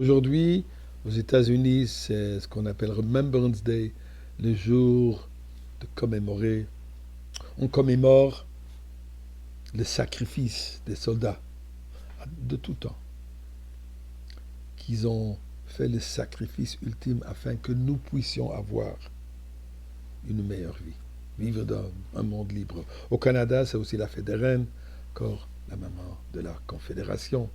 Aujourd'hui, aux États-Unis, c'est ce qu'on appelle Remembrance Day, le jour de commémorer. On commémore le sacrifice des soldats de tout temps, qu'ils ont fait le sacrifice ultime afin que nous puissions avoir une meilleure vie, vivre dans un monde libre. Au Canada, c'est aussi la fête des reines, encore la maman de la Confédération.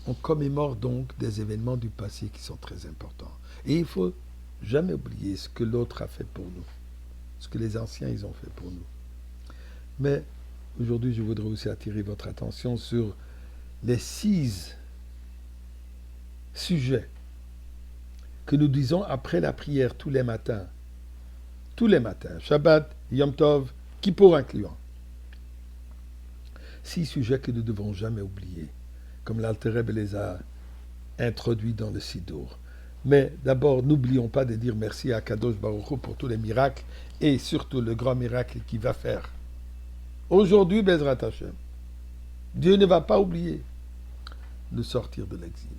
On commémore donc des événements du passé qui sont très importants. Et il ne faut jamais oublier ce que l'autre a fait pour nous, ce que les anciens ils ont fait pour nous. Mais aujourd'hui, je voudrais aussi attirer votre attention sur les 6 sujets que nous disons après la prière tous les matins, Shabbat, Yom Tov, Kippour incluant. 6 sujets que nous ne devons jamais oublier, comme l'Alter Rebbe les a introduits dans le Sidour. Mais d'abord, n'oublions pas de dire merci à Kadosh Baruch Hu pour tous les miracles et surtout le grand miracle qu'il va faire. Aujourd'hui, Bezrat Hashem, Dieu ne va pas oublier nous sortir de l'exil,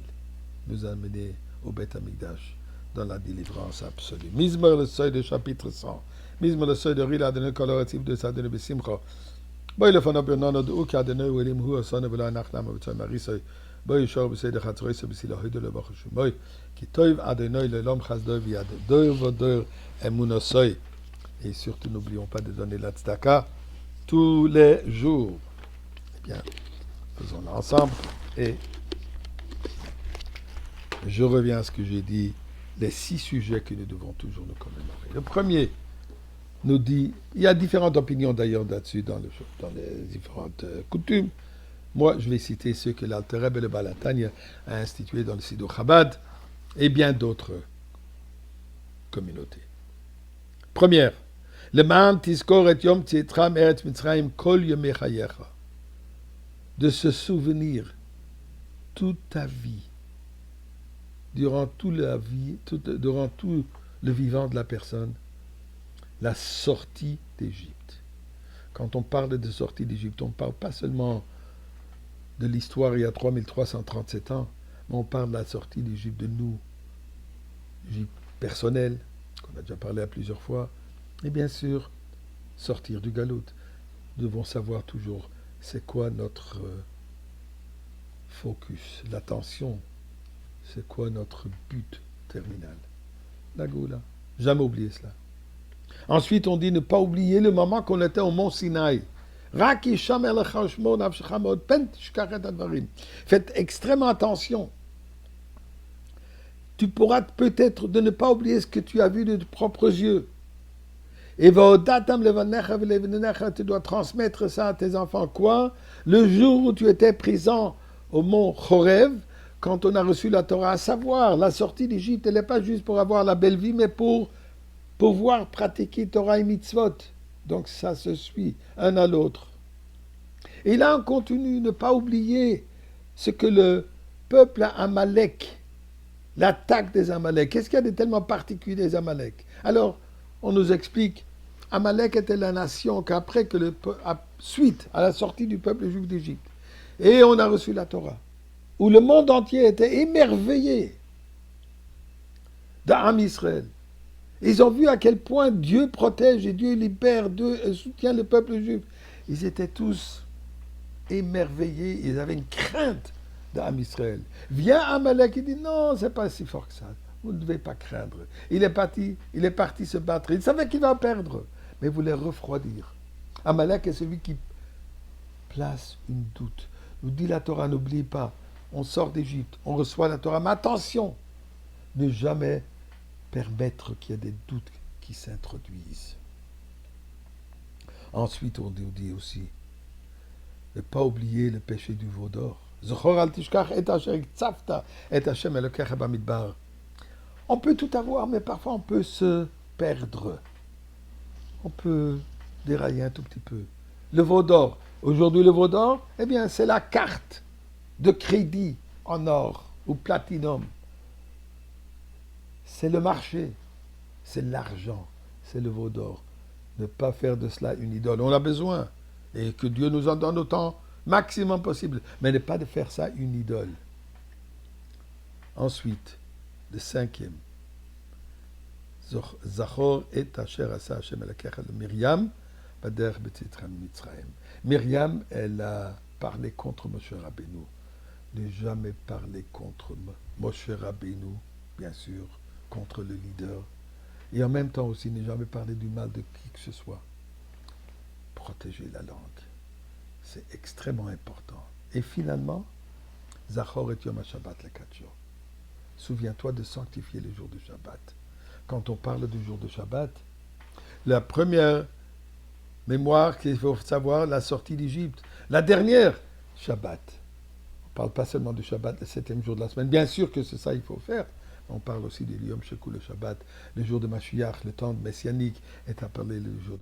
nous amener au Beth Amikdash dans la délivrance absolue. Mizmor le seuil de chapitre 100, Mizmor le seuil de Rila de Nekoloratif de Sadene Besimcha. Boy le fana bernano de Uka de Neuelim Hu Asane Vela Nachlam Avitsa Marisay. Boy Shor Besed de Chatzroy Sebisila Hide le Bachushim. Boy qui toiv Adenoy le Lom Chazdoy Viad. Deux Vodeur Emunosoy. Et surtout n'oublions pas de donner la tzedaka tous les jours. Eh bien, faisons-le ensemble et je reviens à ce que j'ai dit, les 6 sujets que nous devons toujours nous commémorer. Le premier nous dit, il y a différentes opinions d'ailleurs là-dessus dans les différentes coutumes. Moi, je vais citer ceux que l'Alter Rebbe et le Baal HaTanya a institués dans le Sidour Chabad et bien d'autres communautés. Première, le man tizkor et yom tzitram eretz mitzrayim kol yomei chayecha. De se souvenir toute ta vie, durant toute la vie, durant tout le vivant de la personne, la sortie d'Égypte. Quand on parle de sortie d'Égypte, on ne parle pas seulement de l'histoire il y a 3337 ans, mais on parle de la sortie d'Égypte de nous, Égypte personnelle, qu'on a déjà parlé à plusieurs fois, et bien sûr, sortir du galout. Nous devons savoir toujours c'est quoi notre focus, l'attention, c'est quoi notre but terminal. La Goula. Jamais oublier cela. Ensuite, on dit ne pas oublier le moment qu'on était au mont Sinaï. Faites extrêmement attention. Tu pourras peut-être de ne pas oublier ce que tu as vu de tes propres yeux. Et tu dois transmettre ça à tes enfants. Quoi? Le jour où tu étais présent au mont Chorev, quand on a reçu la Torah, à savoir, la sortie d'Égypte, elle n'est pas juste pour avoir la belle vie, mais pour pouvoir pratiquer Torah et Mitzvot. Donc ça se suit un à l'autre. Et là, on continue, ne pas oublier ce que le peuple Amalek, l'attaque des Amalek. Qu'est-ce qu'il y a de tellement particulier des Amalek? Alors, on nous explique, Amalek était la nation qu'après que suite à la sortie du peuple juif d'Égypte, et on a reçu la Torah, où le monde entier était émerveillé d'Am Israël. Ils ont vu à quel point Dieu protège et Dieu libère, Dieu soutient le peuple juif. Ils étaient tous émerveillés, ils avaient une crainte d'Am Israël. Vient Amalek, il dit non, c'est pas si fort que ça. Vous ne devez pas craindre. Il est parti se battre. Il savait qu'il va perdre, mais il voulait refroidir. Amalek est celui qui place une doute. Nous dit la Torah, n'oublie pas, on sort d'Égypte, on reçoit la Torah, mais attention, ne jamais permettre qu'il y ait des doutes qui s'introduisent. Ensuite, on dit aussi, ne pas oublier le péché du veau d'or. On peut tout avoir, mais parfois on peut se perdre. On peut dérailler un tout petit peu. Le veau d'or. Aujourd'hui, le veau d'or, eh bien, c'est la carte de crédit en or ou platinum. C'est le marché, c'est l'argent, c'est le veau d'or. Ne pas faire de cela une idole. On a besoin, et que Dieu nous en donne autant maximum possible, mais ne pas de faire ça une idole. Ensuite, le cinquième, Zachor et Asher Asa Hashem Elokecha le Myriam, Bader Betzitran Mitzrayim. Myriam, elle a parlé contre Moshe Rabbeinu. Ne jamais parler contre Moshe Rabbeinu, bien sûr, contre le leader. Et en même temps aussi, ne jamais parler du mal de qui que ce soit. Protéger la langue. C'est extrêmement important. Et finalement, Zachor et Yom HaShabbat le 4 jours. Souviens-toi de sanctifier le jour de Shabbat. Quand on parle du jour de Shabbat, la première mémoire qu'il faut savoir, la sortie d'Égypte. La dernière, Shabbat. On ne parle pas seulement du Shabbat, le 7e jour de la semaine. Bien sûr que c'est ça qu'il faut faire. On parle aussi de Yom Shekou, le Shabbat. Le jour de Mashiach, le temps messianique, est appelé le jour